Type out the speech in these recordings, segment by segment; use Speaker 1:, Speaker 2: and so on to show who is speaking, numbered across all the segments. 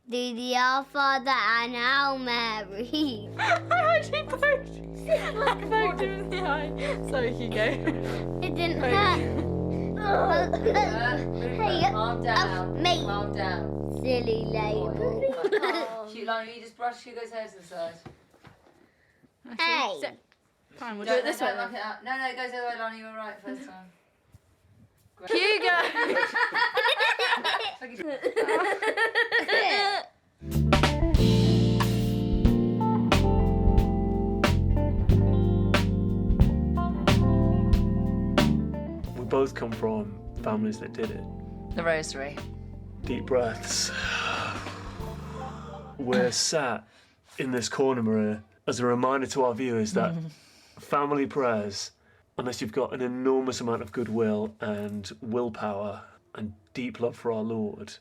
Speaker 1: Do the Our Father and Hail Mary.
Speaker 2: I actually poked him in the eye so he could go.
Speaker 1: It didn't hurt. Hey,
Speaker 3: Calm down.
Speaker 1: mate.
Speaker 3: Calm down.
Speaker 1: Silly label.
Speaker 3: Shoot, Lana, you just brush Hugo's hair to the side.
Speaker 1: Hey.
Speaker 2: Fine, we'll do it this way
Speaker 3: Knock
Speaker 2: then.
Speaker 3: it out. No, it goes the other way, Lana, you were right first time.
Speaker 2: Hugo!
Speaker 4: We both come from families that did it.
Speaker 3: The Rosary.
Speaker 4: Deep breaths. We're sat in this corner, Maria, as a reminder to our viewers that family prayers, unless you've got an enormous amount of goodwill and willpower and deep love for our Lord,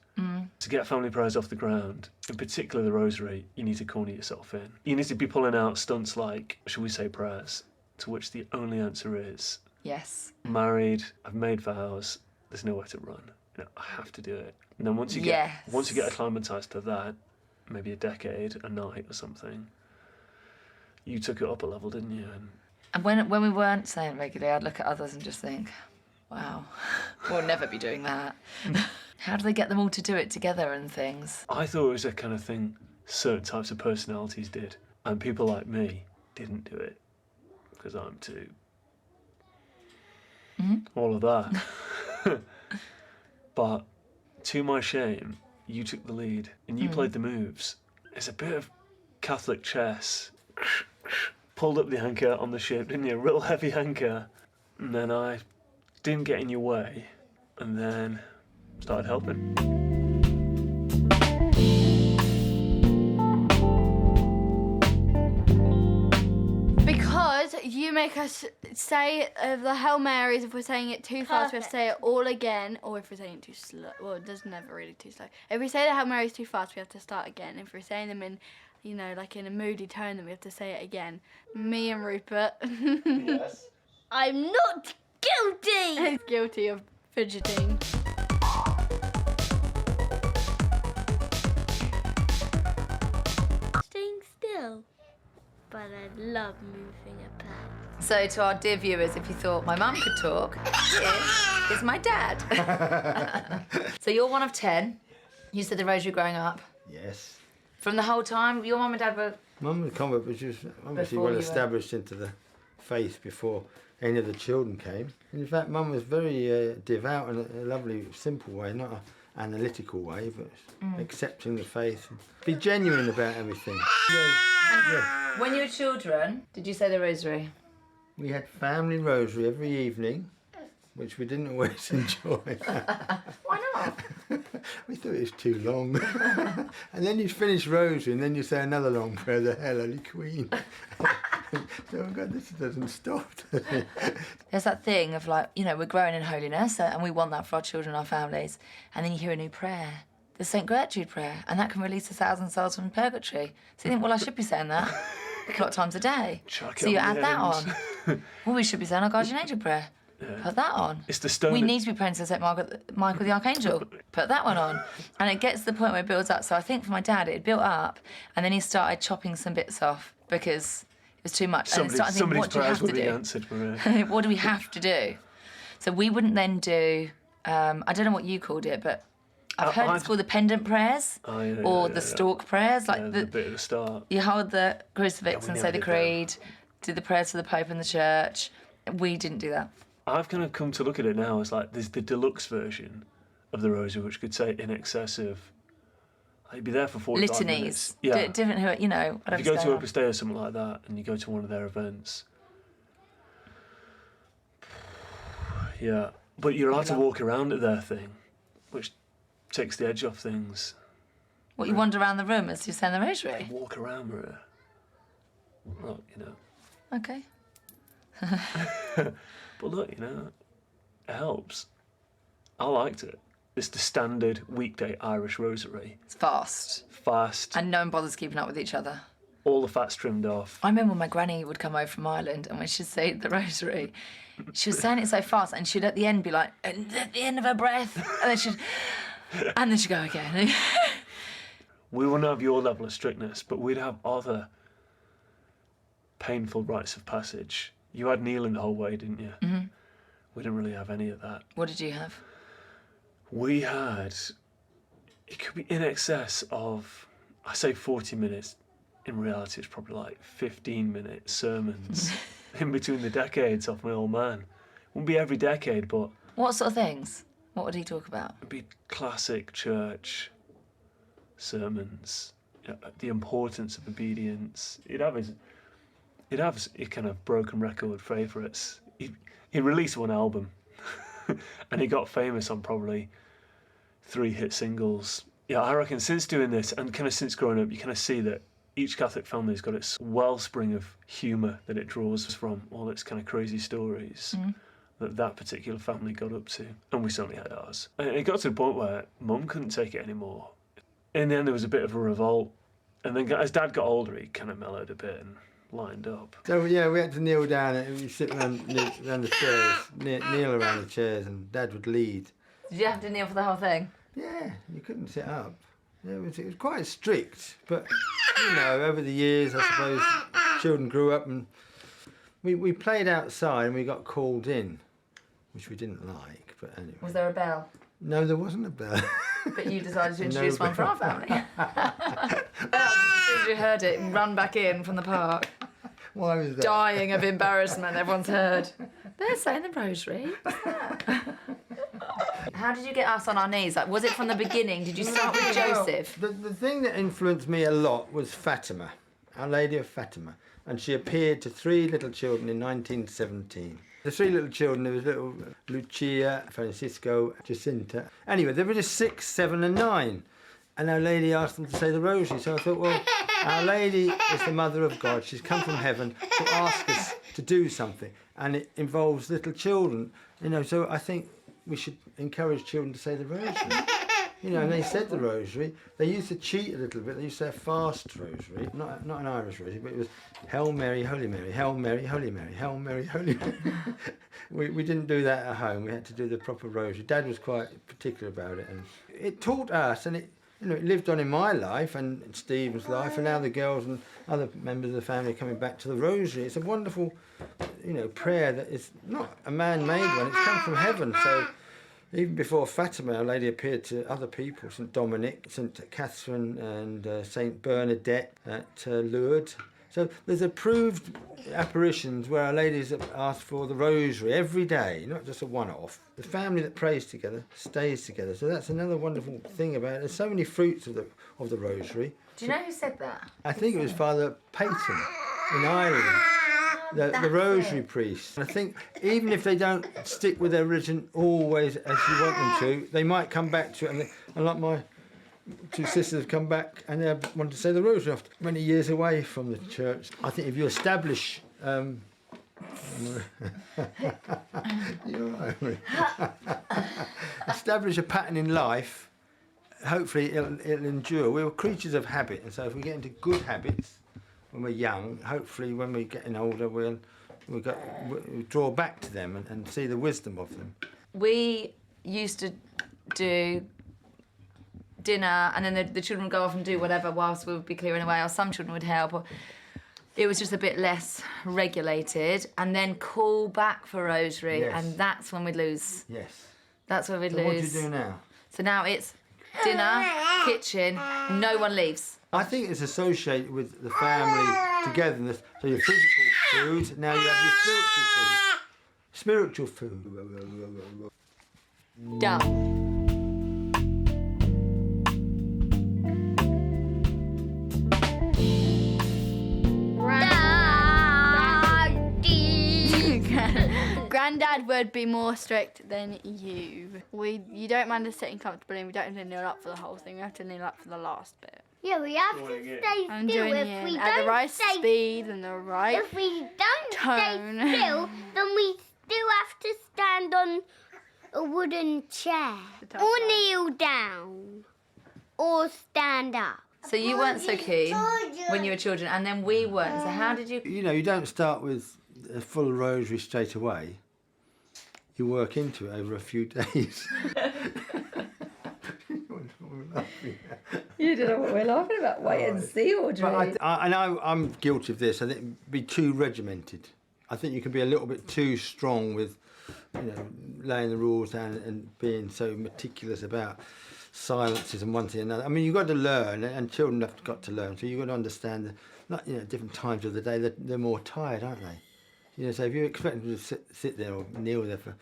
Speaker 4: to get family prayers off the ground, in particular the Rosary, you need to corner yourself in. You need to be pulling out stunts like, shall we say, prayers, to which the only answer is,
Speaker 3: Yes.
Speaker 4: married, I've made vows, there's nowhere to run. You know, I have to do it. And then once you get acclimatised to that, maybe a decade, a night or something, you took it up a level, didn't you?
Speaker 3: And when we weren't saying it regularly, I'd look at others and just think, wow, we'll never be doing that. How do they get them all to do it together and things?
Speaker 4: I thought it was a kind of thing certain types of personalities did, and people like me didn't do it because I'm too. All of that. But to my shame, you took the lead and you played the moves. It's a bit of Catholic chess. Pulled up the anchor on the ship, didn't you? A real heavy anchor. And then I didn't get in your way, and then started helping.
Speaker 2: Because you make us say the Hail Marys, if we're saying it too fast, we have to say it all again, or if we're saying it too slow. Well, it does never really too slow. If we say the Hail Marys too fast, we have to start again. If we're saying them in, you know, like in a moody tone, then we have to say it again. Me and Rupert.
Speaker 4: Yes.
Speaker 1: I'm not guilty.
Speaker 2: He's guilty of fidgeting.
Speaker 1: Staying still. But I love moving a pad.
Speaker 3: So to our dear viewers, if you thought my mum could talk, here is my dad. So you're one of 10. You said the Rosary growing up.
Speaker 5: Yes.
Speaker 3: From the whole time, your mum and dad were...
Speaker 5: Mum was a convert, but she was obviously
Speaker 3: Before
Speaker 5: well
Speaker 3: you were-
Speaker 5: established into the faith before any of the children came. In fact, Mum was very devout in a lovely, simple way, not an analytical way, but accepting the faith and be genuine about everything. Yeah.
Speaker 3: When you were children, did you say the Rosary?
Speaker 5: We had family rosary every evening, which we didn't always enjoy.
Speaker 3: Why not?
Speaker 5: We thought it was too long. And then you'd finish rosary and then you say another long prayer, the Hail Holy Queen. So, oh God, this doesn't stop, does it?
Speaker 3: There's that thing of like, you know, we're growing in holiness and we want that for our children, our families. And then you hear a new prayer, the St. Gertrude prayer, and that can release 1,000 souls from purgatory. So you think, well, I should be saying that a lot of times a day.
Speaker 4: Chuck
Speaker 3: So
Speaker 4: it
Speaker 3: you
Speaker 4: on
Speaker 3: add
Speaker 4: the
Speaker 3: that
Speaker 4: end.
Speaker 3: on. Well, we should be saying our Guardian Angel prayer.
Speaker 4: Yeah.
Speaker 3: Put that on.
Speaker 4: It's the stone.
Speaker 3: We need to be praying to St. Michael the Archangel. Put that one on. And it gets to the point where it builds up. So I think for my dad, it had built up, and then he started chopping some bits off because it was too much. And it started thinking,
Speaker 4: Somebody's
Speaker 3: what do we
Speaker 4: prayers
Speaker 3: have
Speaker 4: will
Speaker 3: to
Speaker 4: be
Speaker 3: do?
Speaker 4: answered, Maria.
Speaker 3: What do we have to do? So we wouldn't then do, I don't know what you called it, but I've heard it's called the pendant prayers
Speaker 4: Oh, yeah,
Speaker 3: or
Speaker 4: yeah,
Speaker 3: the
Speaker 4: yeah.
Speaker 3: stalk prayers. Like
Speaker 4: Yeah, the bit at the start.
Speaker 3: you hold the crucifix
Speaker 4: Yeah, we
Speaker 3: and
Speaker 4: never
Speaker 3: say the
Speaker 4: did that.
Speaker 3: creed, do the prayers to the Pope and the Church. We didn't do that.
Speaker 4: I've kind of come to look at it now as like there's the deluxe version of the Rosary, which could say in excess of, I'd be there for 45
Speaker 3: Litanies.
Speaker 4: minutes. Yeah.
Speaker 3: Different, who, you know,
Speaker 4: If
Speaker 3: whatever.
Speaker 4: you go to
Speaker 3: style.
Speaker 4: Opus Dei or something like that, and you go to one of their events, yeah, but you're allowed to walk around at their thing, which takes the edge off things.
Speaker 3: What, you wander around the room as you're saying the Rosary?
Speaker 4: Walk around, Maria. Look, you know.
Speaker 3: Okay.
Speaker 4: But look, you know, it helps. I liked it. It's the standard weekday Irish Rosary.
Speaker 3: It's fast.
Speaker 4: Fast,
Speaker 3: And no one bothers keeping up with each other.
Speaker 4: all the fat's trimmed off.
Speaker 3: I remember when my granny would come over from Ireland and when she'd say the Rosary, she was saying it so fast and she'd at the end be like, and at the end of her breath, and then she'd go again.
Speaker 4: We wouldn't have your level of strictness, but we'd have other painful rites of passage. You had kneeling the whole way, didn't you?
Speaker 3: Mm-hmm.
Speaker 4: We didn't really have any of that.
Speaker 3: What did you have?
Speaker 4: We had, it could be in excess of, I say 40 minutes. In reality, it's probably like 15-minute sermons in between the decades of my old man. Wouldn't be every decade, but
Speaker 3: What sort of things? What would he talk about?
Speaker 4: it'd be classic church sermons. You know, the importance of obedience. He'd have his kind of broken record favourites. He released one album, and he got famous on probably 3 hit singles. Yeah, I reckon since doing this and kind of since growing up, you kind of see that each Catholic family's got its wellspring of humour that it draws from, all its kind of crazy stories that particular family got up to. And we certainly had ours. And it got to the point where Mum couldn't take it anymore. In the end, there was a bit of a revolt. And then as Dad got older, he kind of mellowed a bit and lined up.
Speaker 5: So yeah, we had to kneel down and we sit around the chairs, kneel around the chairs, and Dad would lead.
Speaker 3: Did you have to kneel for the whole thing?
Speaker 5: Yeah, you couldn't sit up. It was quite strict, but you know, over the years, I suppose children grew up, and we played outside and we got called in, which we didn't like. But anyway.
Speaker 3: Was there a bell?
Speaker 5: No, there wasn't a bell.
Speaker 3: But you decided to introduce
Speaker 5: No
Speaker 3: one for our family. As soon as you heard it, run back in from the park,
Speaker 5: Why was that?
Speaker 3: dying of embarrassment. Everyone's heard. They're saying the rosary. What's that? How did you get us on our knees? Like, was it from the beginning? Did you start with Joseph?
Speaker 5: The thing that influenced me a lot was Fatima, Our Lady of Fatima, and she appeared to 3 little children in 1917. The 3 little children, there was little Lucia, Francisco, Jacinta. Anyway, they were just 6, 7 and 9. And Our Lady asked them to say the rosary. So I thought, well, Our Lady is the Mother of God. She's come from heaven to ask us to do something. And it involves little children. You know, so I think we should encourage children to say the rosary. You know, and they said the rosary. They used to cheat a little bit. They used to have fast rosary, not an Irish rosary, but it was Hail Mary, Holy Mary, Hail Mary, Holy Mary, Hail Mary, Holy Mary. we didn't do that at home. We had to do the proper rosary. Dad was quite particular about it, and it taught us, and it lived on in my life and Stephen's life, and now the girls and other members of the family are coming back to the rosary. It's a wonderful, prayer that is not a man-made one. It's come from heaven. So even before Fatima, Our Lady appeared to other people, St Dominic, St Catherine and St Bernadette at Lourdes. So there's approved apparitions where Our Lady's asked for the rosary every day, not just a one-off. The family that prays together stays together. So that's another wonderful thing about it. There's so many fruits of the rosary.
Speaker 3: Do you know who said that?
Speaker 5: I think it was Father Peyton in Ireland. The rosary priest. I think even if they don't stick with their religion always as you want them to, they might come back to it. And like my 2 sisters have come back and they want to say the rosary after many years away from the church. I think if you establish... establish a pattern in life, hopefully it'll endure. We're creatures of habit, and so if we get into good habits when we're young, hopefully when we're getting older we'll draw back to them and see the wisdom of them.
Speaker 3: We used to do dinner, and then the children would go off and do whatever whilst we would be clearing away, or some children would help, or it was just a bit less regulated, and then call back for rosary,
Speaker 5: Yes.
Speaker 3: and that's when we'd lose.
Speaker 5: Yes.
Speaker 3: That's when we'd
Speaker 5: So
Speaker 3: lose.
Speaker 5: what do you do now?
Speaker 3: So now it's dinner, kitchen, no one leaves.
Speaker 5: I think it's associated with the family togetherness. So your physical food, now you have your spiritual food. Spiritual food.
Speaker 3: Done. Granddad would be more strict than you. You don't mind us sitting comfortably, and we don't have to kneel up for the whole thing. We have to kneel up for the last bit.
Speaker 1: Yeah, we have to stay
Speaker 3: I'm
Speaker 1: still.
Speaker 3: doing
Speaker 1: If we
Speaker 3: it at the
Speaker 1: don't
Speaker 3: right
Speaker 1: stay,
Speaker 3: speed and the right
Speaker 1: if we don't
Speaker 3: tone.
Speaker 1: stay still, then we still have to stand on a wooden chair, or kneel down, or stand up.
Speaker 3: So you weren't so keen when you were children, and then we weren't. So how did you...
Speaker 5: You don't start with a full rosary straight away. You work into it over a few days.
Speaker 3: You don't know what we're laughing about. Wait and see, Audrey.
Speaker 5: But I know I'm guilty of this. I think be too regimented. I think you can be a little bit too strong with, laying the rules down and being so meticulous about silences and one thing and another. I mean, you've got to learn, and children have got to learn. So you've got to understand that, different times of the day they're more tired, aren't they? So if you expect them to sit there or kneel there for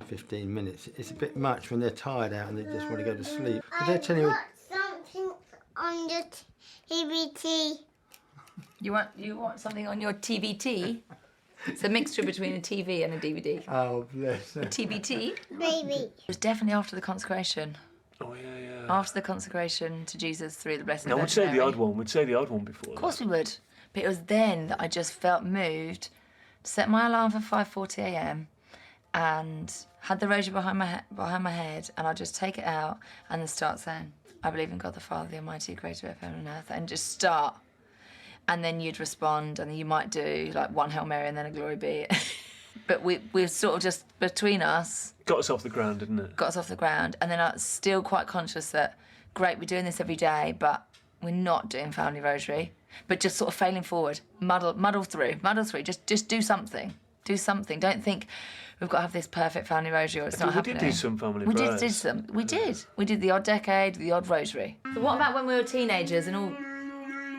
Speaker 5: 15 minutes, it's a bit much when they're tired out and they just want to go to sleep. But they're telling you
Speaker 1: something on the TVT.
Speaker 3: You want something on your TVT? It's a mixture between a TV and a DVD.
Speaker 5: Oh, bless.
Speaker 3: A TBT?
Speaker 1: Baby.
Speaker 3: It was definitely after the consecration.
Speaker 4: Oh, yeah.
Speaker 3: After the consecration to Jesus through the Blessed
Speaker 4: Now, we'd say the odd one. We'd say the odd one before.
Speaker 3: Of course we would. But it was then that I just felt moved to set my alarm for 5:40 a.m. and had the rosary behind my head, and I'd just take it out and then start saying, I believe in God the Father, the Almighty, creator of heaven and earth, and just start. And then you'd respond, and then you might do like one Hail Mary and then a Glory Be. But we sort of just, between us...
Speaker 4: Got us off the ground, didn't it?
Speaker 3: Got us off the ground. And then I was still quite conscious that, great, we're doing this every day, but we're not doing Family Rosary. But just sort of failing forward, muddle through. Just do something. Do something. Don't think we've got to have this perfect Family Rosary or it's not happening.
Speaker 4: We did do some family
Speaker 3: We
Speaker 4: prayers.
Speaker 3: did some. We did. We did the odd decade, the odd rosary. So what about when we were teenagers and all...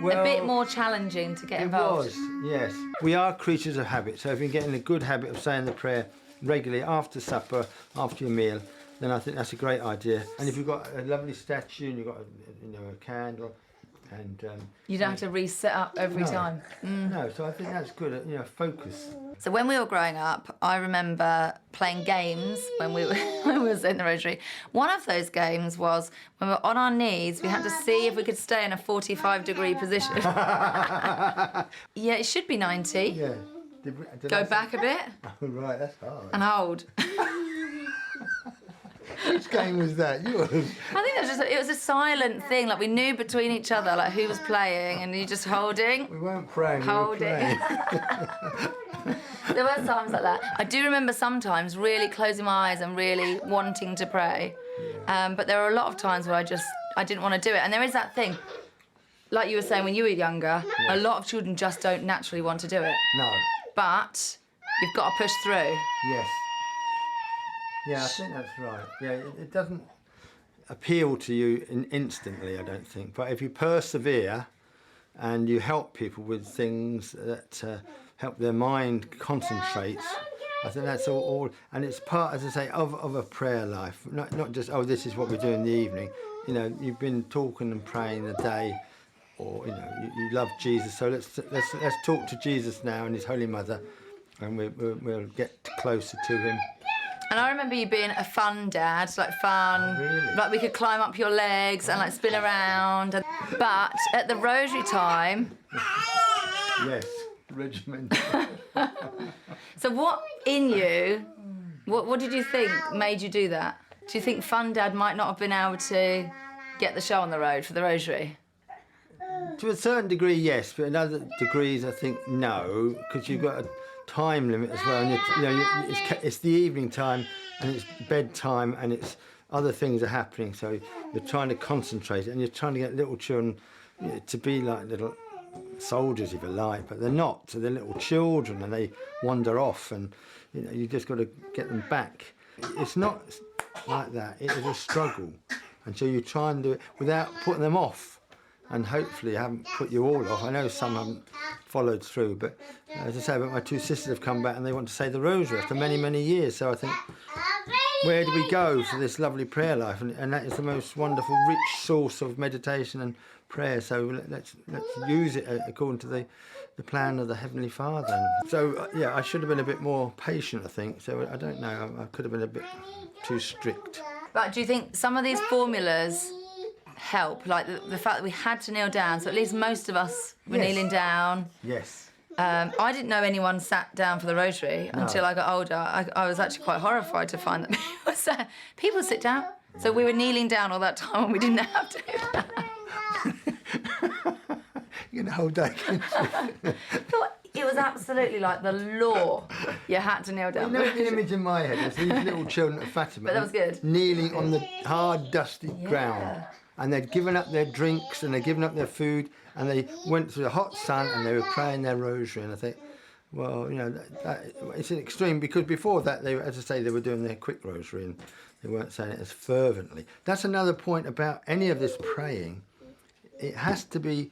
Speaker 5: Well,
Speaker 3: a bit more challenging to get involved.
Speaker 5: It was, yes. We are creatures of habit, so if you get in a good habit of saying the prayer regularly after supper, after your meal, then I think that's a great idea. And if you've got a lovely statue and you've got a candle, and
Speaker 3: you don't have to reset up every time.
Speaker 5: No, so I think that's good. Focus.
Speaker 3: So when we were growing up, I remember playing games when we were saying the rosary. One of those games was when we were on our knees, we had to see if we could stay in a 45-degree position. Yeah, it should be 90.
Speaker 5: Yeah. Did
Speaker 3: Go back a bit.
Speaker 5: Oh, right, that's hard.
Speaker 3: And hold.
Speaker 5: Which game was that? Yours?
Speaker 3: I think it was a silent thing. Like we knew between each other, like who was playing, and you just holding.
Speaker 5: We weren't praying.
Speaker 3: Holding.
Speaker 5: We were playing.
Speaker 3: There were times like that. I do remember sometimes really closing my eyes and really wanting to pray. But there were a lot of times where I didn't want to do it. And there is that thing, like you were saying when you were younger, a lot of children just don't naturally want to do it.
Speaker 5: No.
Speaker 3: But you've got to push through.
Speaker 5: Yes. Yeah, I think that's right. Yeah, it doesn't appeal to you instantly, I don't think. But if you persevere and you help people with things that help their mind concentrate, I think that's all. And it's part, as I say, of a prayer life. Not just, this is what we do in the evening. You've been talking and praying a day, or you love Jesus. So let's talk to Jesus now and His Holy Mother, and we'll get closer to Him.
Speaker 3: And I remember you being a fun dad, like fun,
Speaker 5: really?
Speaker 3: like we could climb up your legs and like spin around. But at the rosary time...
Speaker 5: Yes, regimental.
Speaker 3: So what in you, what did you think made you do that? Do you think fun dad might not have been able to get the show on the road for the rosary?
Speaker 5: To a certain degree, yes, but in other degrees, I think no, because you've got a time limit as well. And it's the evening time, and it's bedtime, and it's other things are happening. So you're trying to concentrate, and you're trying to get little children to be like little soldiers, if you like, but they're not. So they're little children, and they wander off, and you just got to get them back. It's not like that. It is a struggle, and so you try and do it without putting them off. And hopefully I haven't put you all off. I know some haven't followed through, but as I say, but my two sisters have come back and they want to say the rosary after many, many years. So I think, where do we go for this lovely prayer life? And that is the most wonderful, rich source of meditation and prayer. So let's use it according to the plan of the Heavenly Father. So I should have been a bit more patient, I think. So I don't know, I could have been a bit too strict.
Speaker 3: But do you think some of these formulas help, like the fact that we had to kneel down, so at least most of us were kneeling down?
Speaker 5: Yes.
Speaker 3: I didn't know anyone sat down for the rosary until I got older. I was actually quite horrified to find that people sit down. So we were kneeling down all that time and we didn't have to.
Speaker 5: You can hold that.
Speaker 3: It was absolutely like the law. You had to kneel down.
Speaker 5: The image in my head was these little children at Fatima.
Speaker 3: But that was good.
Speaker 5: Kneeling on the hard, dusty ground. and they'd given up their drinks and they'd given up their food, and they went through the hot sun and they were praying their rosary. And I think, well, you know, it's an extreme, because before that, they, as I say, they were doing their quick rosary and they weren't saying it as fervently. That's another point about any of this praying. It has to be,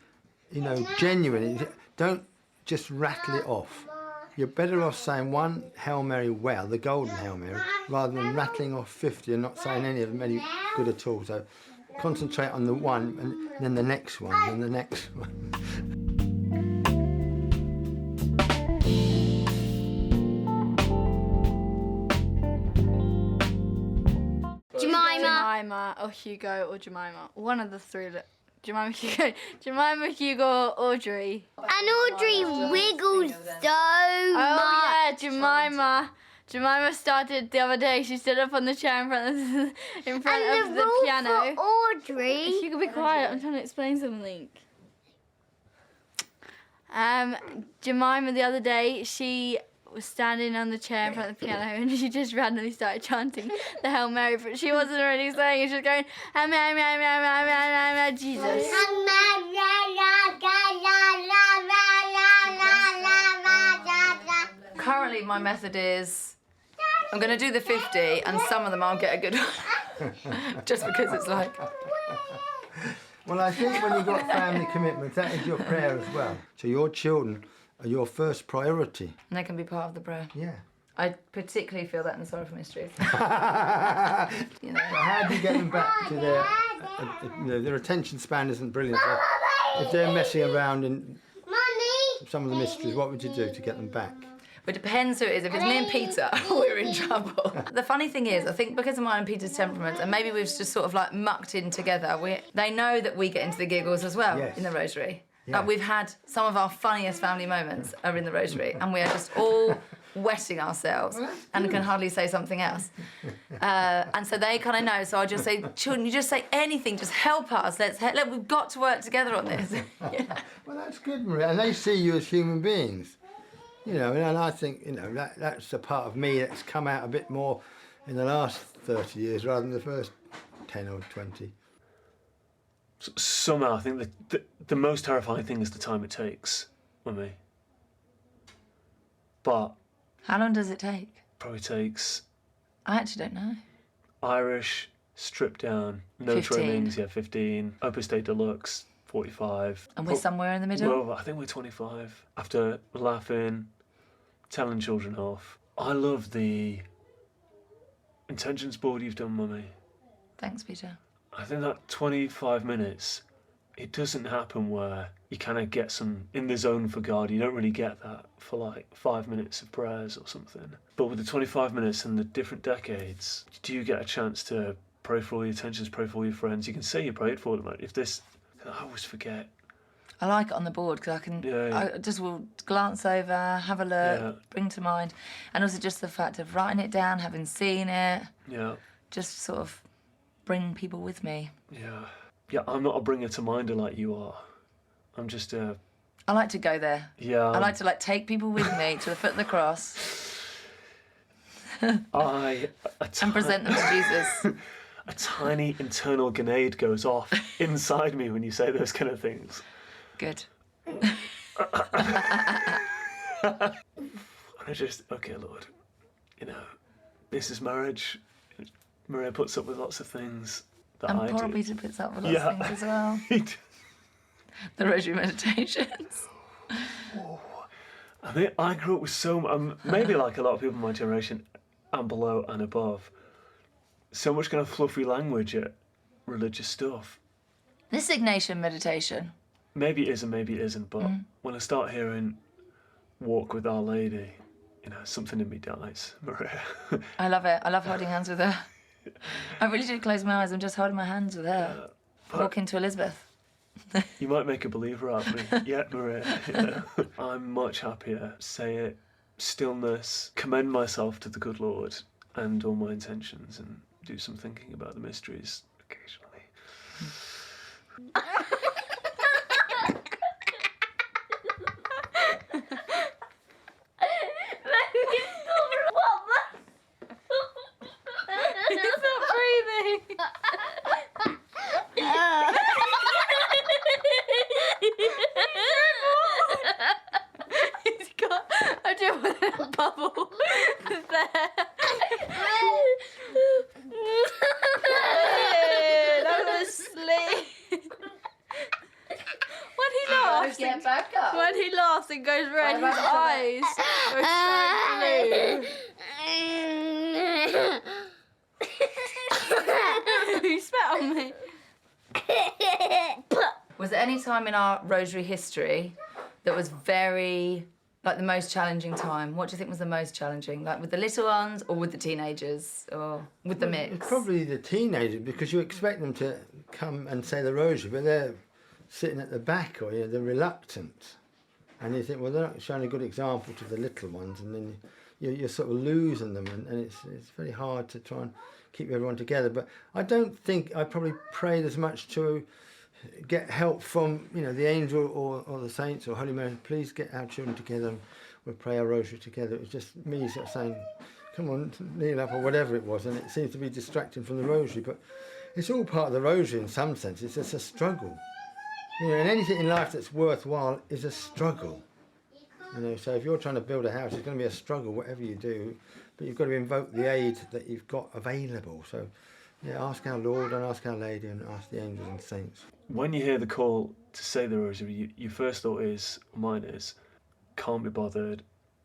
Speaker 5: you know, genuine. Don't just rattle it off. You're better off saying one Hail Mary well, the golden Hail Mary, rather than rattling off 50 and not saying any of them any good at all. So concentrate on the one, and then the next one, and the next one.
Speaker 2: Jemima or Hugo or Jemima. One of the three. Jemima, Hugo or Audrey.
Speaker 1: And Audrey wiggles so much.
Speaker 2: Oh yeah, Jemima. Jemima started the other day. She stood up on the chair in front of
Speaker 1: And
Speaker 2: the piano.
Speaker 1: For Audrey.
Speaker 2: If you could be quiet, I'm trying to explain something. Jemima the other day, she was standing on the chair in front of the piano and she just randomly started chanting the Hail Mary, but she wasn't really saying it. She was going, Jesus.
Speaker 3: Currently, my method is I'm going to do the 50, and some of them I'll get a good one. Just because it's like...
Speaker 5: Well, I think when you've got family commitments, that is your prayer as well. So your children are your first priority.
Speaker 3: And they can be part of the prayer.
Speaker 5: Yeah.
Speaker 3: I particularly feel that in the Sorrowful Mysteries.
Speaker 5: You know, so how do you get them back to their... you know, their attention span isn't brilliant. So if they're messing around in some of the mysteries, what would you do to get them back?
Speaker 3: But it depends who it is. If it's me and Peter, we're in trouble. The funny thing is, I think because of mine and Peter's temperaments, and maybe we've just sort of like mucked in together, they know that we get into the giggles as well in the Rosary.
Speaker 5: Yeah.
Speaker 3: Like we've had some of our funniest family moments are in the Rosary, and we are just all wetting ourselves and can hardly say something else. And so they kind of know. So I just say, children, you just say anything, just help us. We've got to work together on this. Yeah.
Speaker 5: Well, that's good, Maria. And they see you as human beings. You know, and I think, you know, that's the part of me that's come out a bit more in the last 30 years rather than the first 10 or 20.
Speaker 4: Somehow, I think the most terrifying thing is the time it takes with me. But...
Speaker 3: How long does it take?
Speaker 4: Probably takes...
Speaker 3: I actually don't know.
Speaker 4: Irish, stripped down, no
Speaker 3: 15.
Speaker 4: trimmings, 15. Opus Dei Deluxe, 45.
Speaker 3: And we're somewhere in the middle?
Speaker 4: Well, I think we're 25. After laughing, telling children off. I love the intentions board you've done, Mummy.
Speaker 3: Thanks, Peter.
Speaker 4: I think that 25 minutes, it doesn't happen where you kind of get some in the zone for God. You don't really get that for like 5 minutes of prayers or something. But with the 25 minutes and the different decades, do you get a chance to pray for all your intentions, pray for all your friends? You can say you prayed for them. If this, I always forget.
Speaker 3: I like it on the board because I can, I just will glance over, have a look, bring to mind. And also just the fact of writing it down, having seen it.
Speaker 4: Yeah.
Speaker 3: Just sort of bring people with me.
Speaker 4: Yeah. Yeah, I'm not a bringer to minder like you are. I'm just a...
Speaker 3: I like to go there.
Speaker 4: Yeah.
Speaker 3: I like to take people with me to the foot of the cross.
Speaker 4: And
Speaker 3: present them to Jesus.
Speaker 4: A tiny internal grenade goes off inside me when you say those kind of things.
Speaker 3: Good.
Speaker 4: And I just, okay, Lord, you know, this is marriage. Maria puts up with lots of things that I do.
Speaker 3: And poor Peter puts up with lots of things as well. The Rosary meditations.
Speaker 4: I mean, I grew up with so maybe like a lot of people in my generation and below and above, so much kind of fluffy language at religious stuff.
Speaker 3: This Ignatian meditation.
Speaker 4: Maybe it is and maybe it isn't, but when I start hearing Walk with Our Lady, you know, something in me dies, Maria.
Speaker 3: I love it. I love holding hands with her. I really do close my eyes. I'm just holding my hands with her. Walking to Elizabeth.
Speaker 4: You might make a believer out of me yet, Maria. You know? I'm much happier. Say it, stillness, commend myself to the good Lord and all my intentions, and do some thinking about the mysteries occasionally.
Speaker 2: He's not breathing. laughs,
Speaker 3: Get back up.
Speaker 2: when he laughs, it goes red. His eyes are so blue. You spat on me.
Speaker 3: Was there any time in our Rosary history that was very, like, the most challenging time? What do you think was the most challenging? Like, with the little ones or with the teenagers or with the mix?
Speaker 5: It's probably the teenagers, because you expect them to come and say the Rosary, but they're sitting at the back, or they're reluctant. And you think, well, they're not showing a good example to the little ones, and then you're sort of losing them, and it's very hard to try and keep everyone together. But I don't think I probably prayed as much to get help from, the angel or the saints or Holy Mary. Please get our children together and we'll pray our Rosary together. It was just me sort of saying, come on, kneel up, or whatever it was, and it seems to be distracting from the Rosary. But it's all part of the Rosary in some sense. It's just a struggle. And anything in life that's worthwhile is a struggle. So if you're trying to build a house, it's going to be a struggle, whatever you do, but you've got to invoke the aid that you've got available. So, ask our Lord and ask our Lady and ask the angels and saints.
Speaker 4: When you hear the call to say the Rosary, your first thought is, mine is, can't be bothered,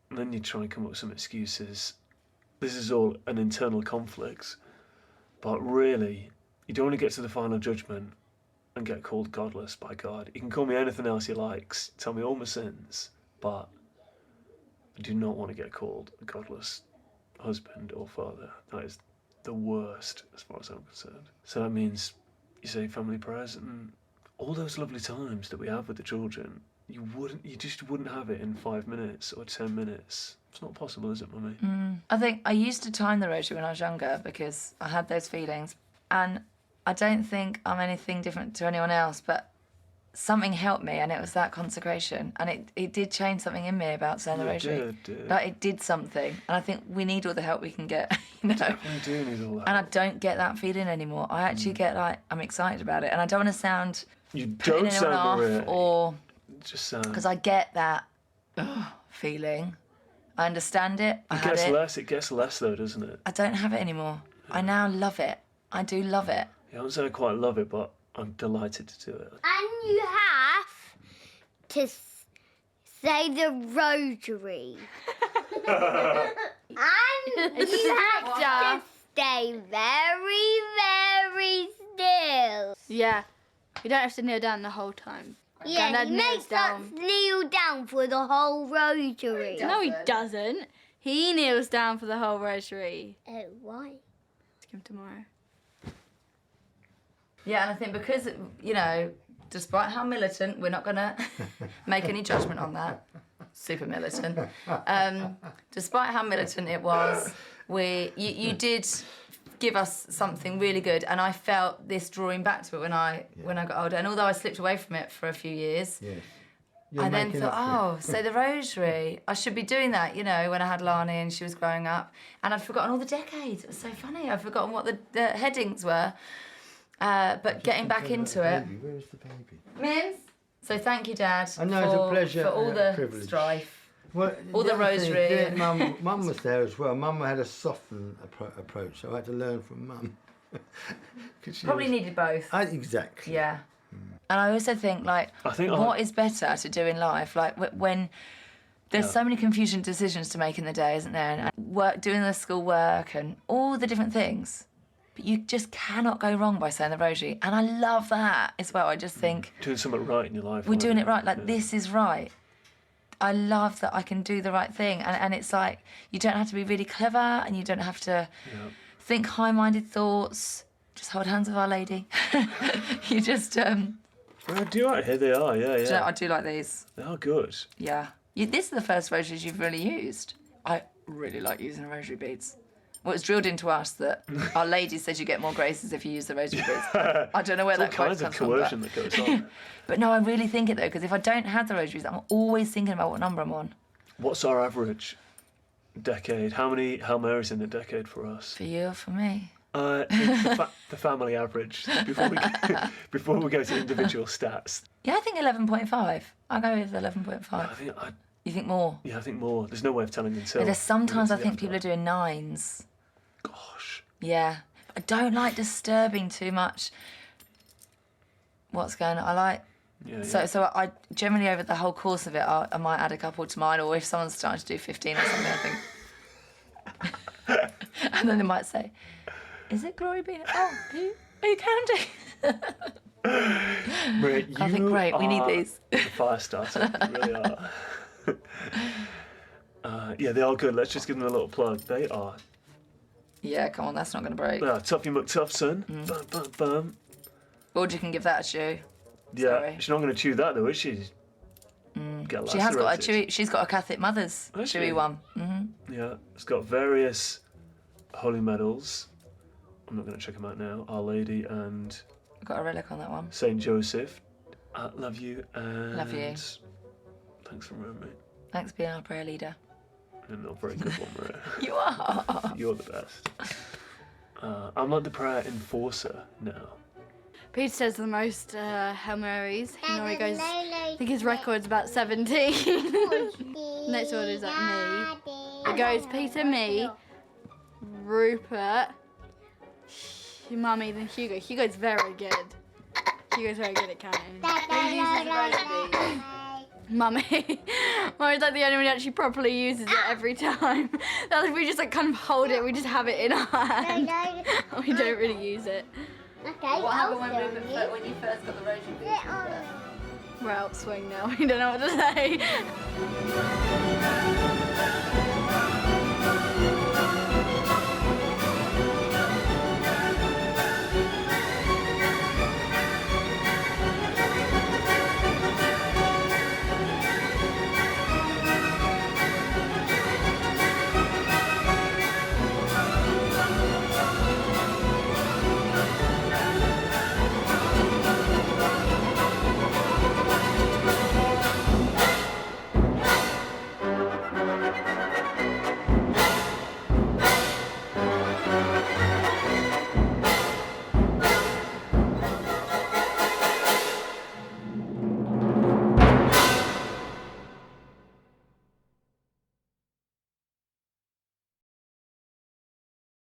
Speaker 4: and then you try and come up with some excuses. This is all an internal conflict, but really, you don't want to get to the final judgment and get called godless by God. You can call me anything else you like, tell me all my sins, but I do not want to get called a godless husband or father. That is the worst as far as I'm concerned. So that means you say family prayers, and all those lovely times that we have with the children, you just wouldn't have it in 5 minutes or 10 minutes. It's not possible, is it, Mummy?
Speaker 3: I think I used to time the Rosary when I was younger because I had those feelings, and I don't think I'm anything different to anyone else, but something helped me, and it was that consecration, and it did change something in me about saying the Rosary. Like, it did something, and I think we need all the help we can get,
Speaker 4: We do need all that.
Speaker 3: And I don't get that feeling anymore. I actually get I'm excited about it, and I don't want to sound
Speaker 4: You
Speaker 3: putting
Speaker 4: don't
Speaker 3: anyone
Speaker 4: sound
Speaker 3: off
Speaker 4: Maria.
Speaker 3: or
Speaker 4: Just sound.
Speaker 3: because I get that feeling. I understand it. I had it.
Speaker 4: It gets less though, doesn't it?
Speaker 3: I don't have it anymore. I now love it. I do love it.
Speaker 4: I don't say I quite love it, but I'm delighted to do it.
Speaker 1: And you have to say the Rosary. And you have to stay very, very still.
Speaker 2: Yeah. You don't have to kneel down the whole time.
Speaker 1: Yeah,
Speaker 2: Granddad
Speaker 1: he
Speaker 2: kneels
Speaker 1: makes
Speaker 2: down.
Speaker 1: us kneel down for the whole Rosary.
Speaker 2: No, he doesn't. He kneels down for the whole Rosary.
Speaker 1: Oh, why?
Speaker 2: Ask him tomorrow.
Speaker 3: Yeah, and I think because, despite how militant, we're not going to make any judgment on that. Super militant. Despite how militant it was, you did give us something really good, and I felt this drawing back to it when I got older. And although I slipped away from it for a few years, I then thought, say the Rosary. I should be doing that, when I had Lani and she was growing up. And I'd forgotten all the decades. It was so funny. I'd forgotten what the headings were. But getting back into it.
Speaker 5: Where is the baby?
Speaker 3: Mims? So thank you, Dad.
Speaker 5: I know, it's a pleasure
Speaker 3: for all
Speaker 5: and
Speaker 3: the
Speaker 5: a privilege.
Speaker 3: strife.
Speaker 5: Well,
Speaker 3: All the
Speaker 5: other thing is,
Speaker 3: Rosary.
Speaker 5: Mum was there as well. Mum had a softened approach, so I had to learn from Mum.
Speaker 3: Probably needed both.
Speaker 5: Exactly.
Speaker 3: Yeah. And I also think, what is better to do in life? Like, when there's so many confusing decisions to make in the day, isn't there? And doing the school work and all the different things. But you just cannot go wrong by saying the Rosary. And I love that as well. I just think...
Speaker 4: Doing something right in your life.
Speaker 3: We're doing it right. This is right. I love that I can do the right thing. And it's like, you don't have to be really clever and you don't have to think high-minded thoughts. Just hold hands with Our Lady. You just...
Speaker 4: I do like here they are, yeah.
Speaker 3: Do you know, I do like these.
Speaker 4: They are good.
Speaker 3: Yeah. This is the first rosaries you've really used. I really like using the rosary beads. Well, it's drilled into us that Our Lady says you get more graces if you use the rosary beads. I don't know where that quote comes from.
Speaker 4: All kinds of coercion that goes on.
Speaker 3: But no, I really think it though, because if I don't have the rosaries, I'm always thinking about what number I'm on.
Speaker 4: What's our average decade? How many Hail Marys in a decade for us?
Speaker 3: For you or for me?
Speaker 4: The family average, before we go to individual stats.
Speaker 3: Yeah, I think 11.5. I'll go with 11.5. You think more?
Speaker 4: Yeah, I think more. There's no way of telling until...
Speaker 3: There's sometimes I think people are doing 9s.
Speaker 4: Gosh.
Speaker 3: Yeah. I don't like disturbing too much what's going on. I like
Speaker 4: Yeah,
Speaker 3: So I generally over the whole course of it, I might add a couple to mine, or if someone's starting to do 15 or something, I think. And then they might say, "Is it Glory be?" Oh, are you counting?
Speaker 4: Maria,
Speaker 3: I think, great, we need these.
Speaker 4: The fire starter, you really are. Yeah, they are good. Let's just give them a little plug. They are.
Speaker 3: Yeah, come on, that's not going to break.
Speaker 4: Tuffy McTuffson. Bum, bum, bum.
Speaker 3: Audrey can give that a chew.
Speaker 4: Yeah,
Speaker 3: Sorry.
Speaker 4: she's not going to chew that though, is she? Get
Speaker 3: She has got a
Speaker 4: lacerated.
Speaker 3: chewy. She's got a Catholic Mother's
Speaker 4: Has
Speaker 3: chewy
Speaker 4: she?
Speaker 3: one.
Speaker 4: Yeah, it's got various holy medals. I'm not going to check them out now. Our Lady and
Speaker 3: I've got a relic on that one.
Speaker 4: Saint Joseph. Love you and
Speaker 3: Love you.
Speaker 4: Thanks for remembering.
Speaker 3: Thanks for being our prayer leader.
Speaker 4: You're not a very good one, Maria.
Speaker 3: You are.
Speaker 4: You're the best. I'm like the prayer enforcer now.
Speaker 2: Peter says the most Hail Marys. He normally goes, I think his record's about 17. Next order is like me. It goes Peter, me, Rupert, Mummy, then Hugo. Hugo's very good. Hugo's very good at counting. Who uses Rosary? Mummy. Mummy's like the only one who actually properly uses it every time. That's if we just like kind of hold it, we just have it in our hand. We don't really use it.
Speaker 1: Okay.
Speaker 3: What happened when you first got the rosary?
Speaker 2: We're out swing now. We don't know what to say.